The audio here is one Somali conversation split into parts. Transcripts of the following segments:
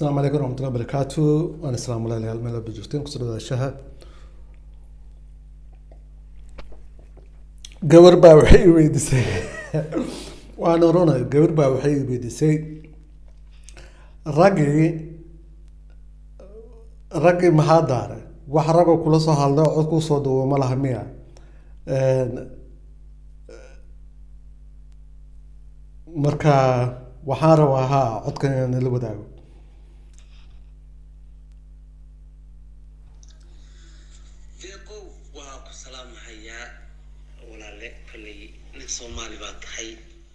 السلام عليكم ورحمة الله وبركاته. وأنا السلام الله على الملا بجوستين قصر الشهر gabar baa waxay i weydiisay waan oranay gabar baa waxay i weydiisay raggii maxaa daaray wax ragoo kula soo hadlo cod kuu soo duubo ma laha miya marka waxaan rabaa haa codkan inaan nala wadaago. Soomaali baa tahay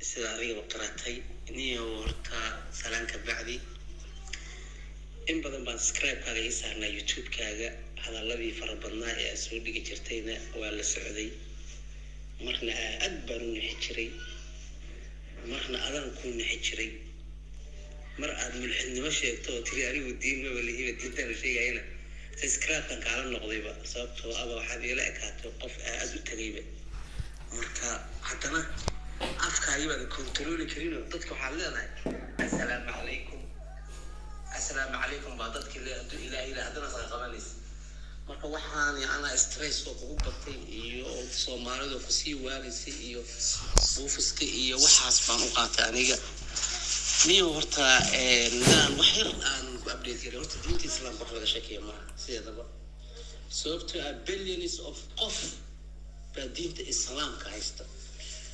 sida adiga qaratay niyo horta salaanka bacdi in badan baan subscribe-kaaga ii saarnaa YouTube-kaaga hadalladii farabadnaa ee aad soo dhigi jirtayna waa la socday marna aad baan u nixi jiray marna adaan ku nixi jiray mar aad mulxidnimo sheegto oo tiri anigu diin ma walihiba diintaan sheegayna subscribe-kan kaala noqdayba sababtoo ah waxaad ila ekaato qof aad u tagayba marka haddana afkaaga baad control karin dadka waxaa leedahay assalaamu calaykum baa dadkii leedahay ilaahay haddana sax qabanaysa marka waxaan yaana stress oo ugu batay iyo Soomaalidu ku sii waalisay iyo buufiska iyo waxaas baan u qaatay aniga niyo horta naan wax yar aan ku update garay horta diinta islaamka wax laga sheekeeyo ma sidaba sababtoo ah billions of qof diinta islaamka haysta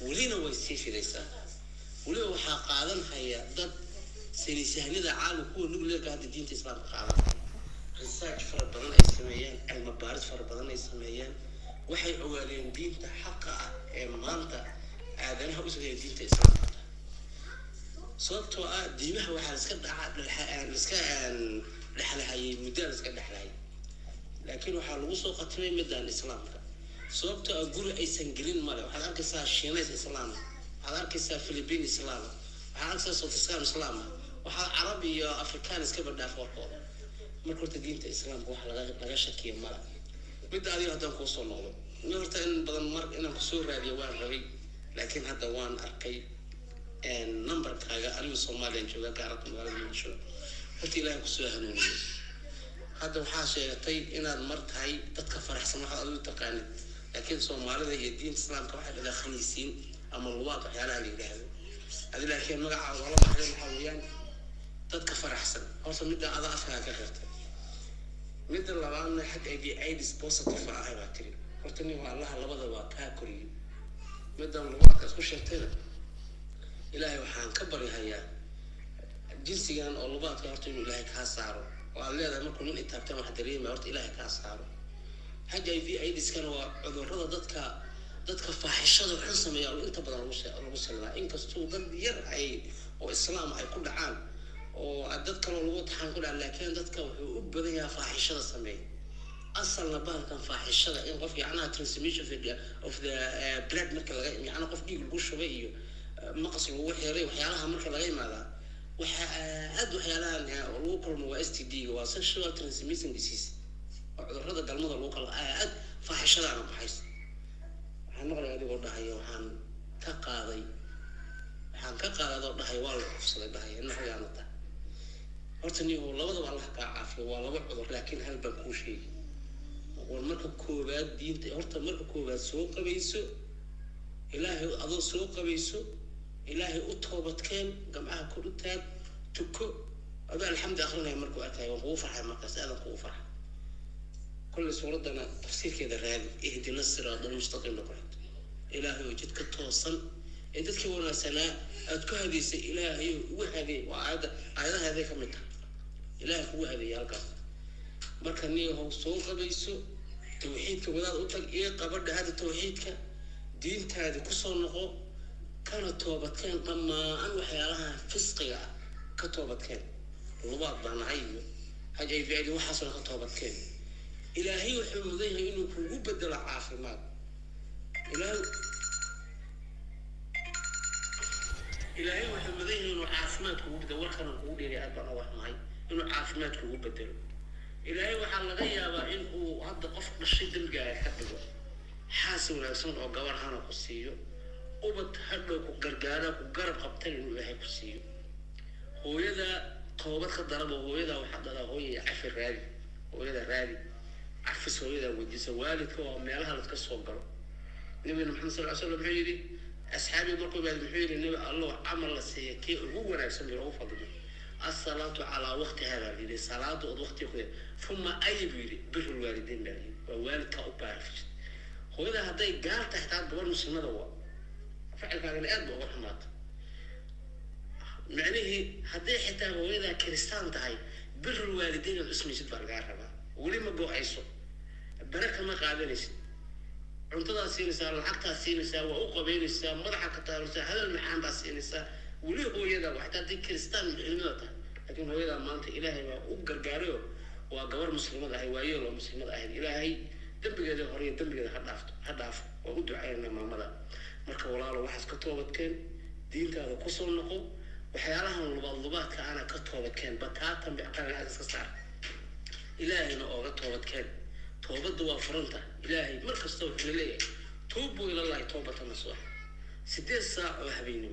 walina way sii fidaysaa waliba waxaa qaadan haya dad saynisahanada caalamka kuwa nuclear-ka hadda diinta islaamka qaadan research fara badan ay sameeyaan cilmi baaris fara badan ay sameeyaan waxay ogaadeen diinta xaqa ah ee maanta aadanaha u sameeya diinta islaamka sababtoo ah diimaha waxaa iska dhexlahayay muddo iska dhexlahayay laakiin waxaa lagu soo qatimay midaan islaamka sababtoo ah guri aysan gelin male waxaad arkaysaa shiinays islaam waxaad arkaysaa Philippine islaam waxaad arkaysaa South islaam waxaad carab iyo afrikaan iska badhaaf warkooda marka horta diinta islaamka wax laga shakiyo male mid adiga haddaan kuu soo noqdo horta in badan mar inaan kusoo raadiyo waan rabay laakiin hadda waan arkay numberkaaga anigu Soomaaliyan jooga gaarada magaalada Muqdisho horta ilaahay kusoo hanuuniyo hadda waxaa sheegtay inaad mar tahay dadka faraxsan waxaad adigu taqaanid laakiin Soomaalida iyo diinta islaamka waxay dhada khaniisiin ama luwaad waxyaalaha la yiraahdo adii laakiin magaca wala baxay waxa weeyaan dadka faraxsan horta mid aad afka ka qirtay mid labaadna xaq ay AIDS positive ah ay tiri horta nin wallahi labada waa ka koriyo midan luwaadka isku sheegtay ilaahay waxaan ka baryayaa jinsigan oo luwaadka horta ilaahay ka saaro waa leedahay markuu nin taabtan wax dareemay horta ilaahay ka saaro HIV AIDS kana waa cudurrada dadka faaxishada waxaan sameeyaa inta badan lagu salaa inkastoo dad yar ay oo islaam ay ku dhacaan oo dad kale lagu taxan ku dhacaan laakiin dadka wuxuu u badan yahay faaxishada sameey asalna bahalkan faaxishada in qof yacnaha transmission of the blood marka laga yacna qof dhiig lagu shubay iyo maqas lagu xiray waxyaalaha marka laga yimaada waxa aad waxyaalaha lagu kulmo waa STD waa sexual transmitted disease cudurrada galmada lagu kala aad faaxishada aan baxays waxaan maqlay adigoo dhahay waxaan ka qaaday oo dhahay waa la xufsaday dhahay in waxaan ta horta niyo labadaba Allah ka caafiyo waa laba cudur laakiin hal baan ku sheegay war marka koobaad diinta horta marka koobaad soo qabayso ilaahay adoo soo qabayso ilaahay u toobadkeen gamcaha ku dhutaad tuko aba alxamdu akhrina markuu atay oo ugu farxay markaas aadan ku farxay كل سورتنا تفسير كذا راد اهدنا الصراط المستقيم لقرأت إلهي وجدك توصل أنت تكون سنة أتكهدي إلهي وهذه وعادة هذه كمتها إلهي هو هذه يا رب مركني هو صوغ بيسو توحيدك ولا أطلق إيه قبل هذا توحيدك دين هذا كسر نقو كانت توبة كان أما أن وحيالها فسقية كتوبة كان الله بنا عيو هجي في عيد وحصل كتوبة كان إلهي وحمديه إنه كل بدل عافمات إلهي وحمديه إنه عافمات كل بدل وكان نقول لي أبا الله معي إنه عافمات كل بدل إلهي وحال غيابا إنه هذا قفق الشيء الجاي حتى حاسب الإنسان أو جوار هنا قصيه وبتحدث وقرقارة وقرب قبتين إنه إلهي قصيه هو إذا toobad ka darabo hooyada waxa dhalaa hooyada cafi raadi hooyada raadi cafis hooyada wadiisa waalidka oo meelaha la ka soo galo nabi maxamed sallallahu alayhi wasallam yiri asxaabi markuu baad muxuu yiri nabi allah amal la siiyay kii ugu wanaagsan oo ugu fadhiyo الصلاة على وقتها هذه الصلاة وقت يخذ ثم أي بيري بر الوالدين بيري ووالد كأبارفش هو إذا هذا قال تحت دور مسلم هذا فعل كان الأب ورحمات معنيه هذا حتى هو إذا كريستان تاعي بر الوالدين الاسم يجد بالقاربة ولي ما جو عيسو بركة ما قابلش عنتظر سينسا العقد سينسا وأقبل السا مضحك تارسا هذا المحام بس سينسا وليه هو يدا وحتى دي كريستان علمته لكن هو يدا ما أنت إلهي وأقر قاريو وقبر مسلمات أهي ويلو مسلمات أهي إلهي دم بجد هريه دم بجد هدافت وأدعو عيننا ما مضى مركب ولا واحد كتوبة كان دين هذا قصر نقو وحيالها الضباط كأنا كتوبة كان بتاتا بعقل هذا الصار إلهي نقول كتوبة كان توبة دوا فرنتا إلهي مركز توبة ليه توبوا إلى الله توبة نصوح 6 ساعة وحبيني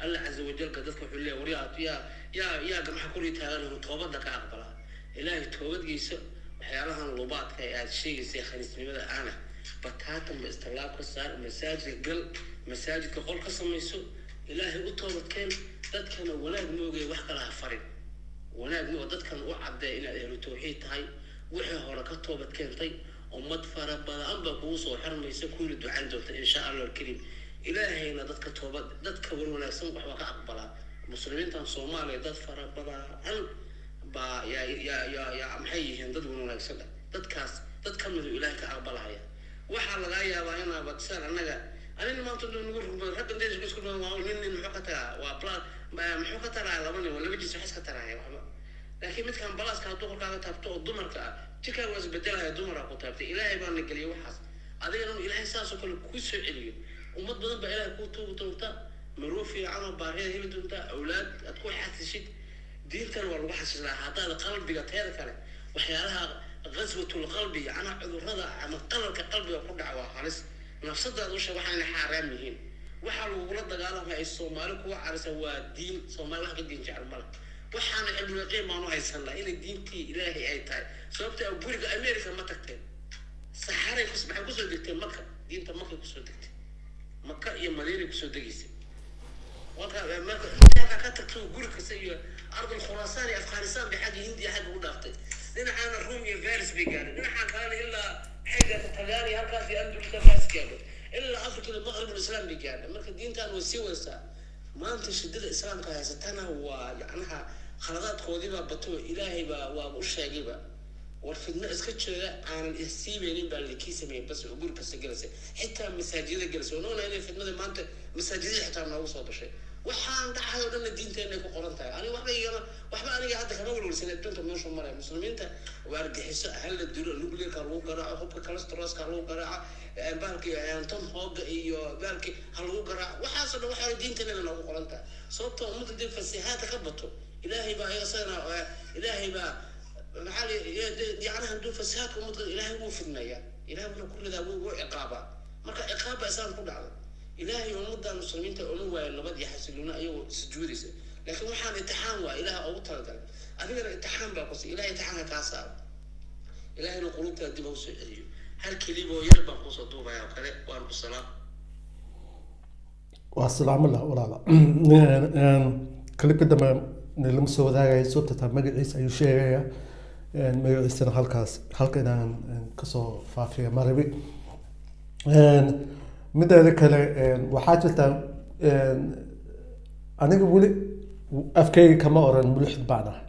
الله عز وجل قد تصلح الله ورياض يا جماعة كل تهانوا توبة دك أقبلها إلهي توبة جيسة وحيالها الضباط كأي شيء زي خليس ماذا أنا بتاتا باستغلاق الصار مساجد قل مساجد كقول قسم يسوع إلهي وتوبة كان دت كان ولاد موجي وحكى لها فرد ولاد مو دت كان وعد إلى أهل التوحيد هاي وحي هورا كتوبة كان طيب ومد فربنا أنبا بوصو حرم يسكون الدعاء دوت إن شاء الله الكريم إلهي نا دت كتوبة دت كورنا سمح وقع أقبلها مسلمين تان صومالي دت فربنا أن با يا محيي دت ورنا يسلا دت كاس دت كمل إلهي كأقبلها يا وحال غاية وأنا بتسأل أنا ما تقول نقول رد ليش بيسكون وعاونين محقتها وبلا محقتها على لبني ولا بيجي سحس كترها يا محمد لكن مثل كان بلاس كان تقول كذا تبتو الدمر كا تكا وز بدلها الدمر أقول تبتي إلهي بان نقلي وحص هذا إنه إلهي ساسو كل كوس عليه ومد بدن بإلهي كوتو وتوتا مروفي عمل باريه هي بدون أولاد تكون حاسس شيء دين كان والله حاسس لا هذا القلب بقت هذا كله وحيالها غزوة القلب أنا عذر هذا عن القلب كقلب يقول دعوة خالص نفسد هذا وش وحنا حرامين وحلو ولد قالوا ما الصومال كوا عرس هو دين صومال واحد دين جعل ملك وحنا علم القيم ما نوع يسلا إلى الدين كي إلهي أي تاي سببت أبورك أمريكا ما تكتين سحرة يخص بحب كسر دكتين مكة دين تمكة كسر دكتين مكة هي مدينة كسر دقيسة وكا مكة هذا كتر أبورك سيء أرض الخراسان أفغانستان بحاجة هندي حاجة ودافته لأن حنا الرومي فارس بيجان لأن حنا كان إلا حاجة تطلعني هالكاس في أندلس فارس كانوا إلا أفريقيا المغرب الإسلام بيجان مركز الدين كان وسيوة سا ما أنت شدد الإسلام كهستنا هو يعنيها خلقات خوديبا بتو إلهي با وأبوش يجيبا والفدنا إسكتش عن السيبين بالكيسة مين بس أقول بس جلسة حتى مساجد جلسة ونونا إلى الفدنا ما أنت مساجد حتى ما وصل بشيء وحان ده هذا ده الدين تاني كقرآن تاني أنا وحبا أنا قاعد كمان أقول سنة تنتم من شو مرة مسلمين تا وأرجع حس هل الدول نقول كارلو قراء حب كالستراس كارلو قراء بالكي أنتم هوج إيو بالكي هلو قراء وحاصل وحال الدين تاني لنا قرآن تا صوت أمد الدين فسيحات كبتو إلهي بقى يا سنة إلهي بقى محل يعني هندو فسيحات ومد إلهي هو في النية إلهي من كل ذا هو عقابة مركا عقابة إنسان كل عالم إلهي ومد المسلمين تقولوا إنه بدي يحسلون أيوة سجوديس لكن وحنا امتحان وإله أو ترى أنا الامتحان بقص إلهي امتحان كاسر إلهي نقولك تدي بوسع أيوه هل كليبه يربى قصة دوبا يا كله وأنا بالصلاة والسلام الله ولا لا كليب دم نلمس وذاك يسوت تمجد عيسى يشيع مجد السنة هالكنا كسو فافية مربي مدة كله وحاجة أنا بقول أفكاري كما أورن ملحد بعنا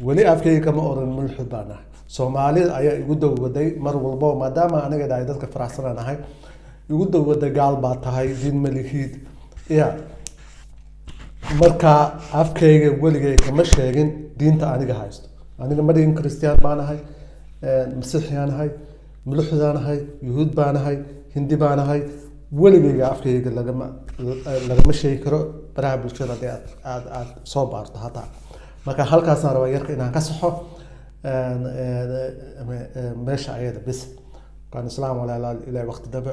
ولي أفكاري كما أورن ملحد بعنا سومالي أي يقولوا ودي مر والبو ما دام أنا قاعد أيدك فرحسنا أنا هاي يقولوا ودي قال بعد هاي دين ملكيد يا مركا أفكاري ولي كما شايفين دين تاني جهايست أنا مدين كريستيان بعنا هاي مسيحيان هاي ملحد أنا هاي يهود بعنا هاي هندي بعنا هاي ولي أفكاري لما شيء كرو baraha bulshada hadii aad soo baarto hataa marka halkaasna raba yarka inaan ka saxo meesha ayada bis kan islaam wala ilaa waqti dambe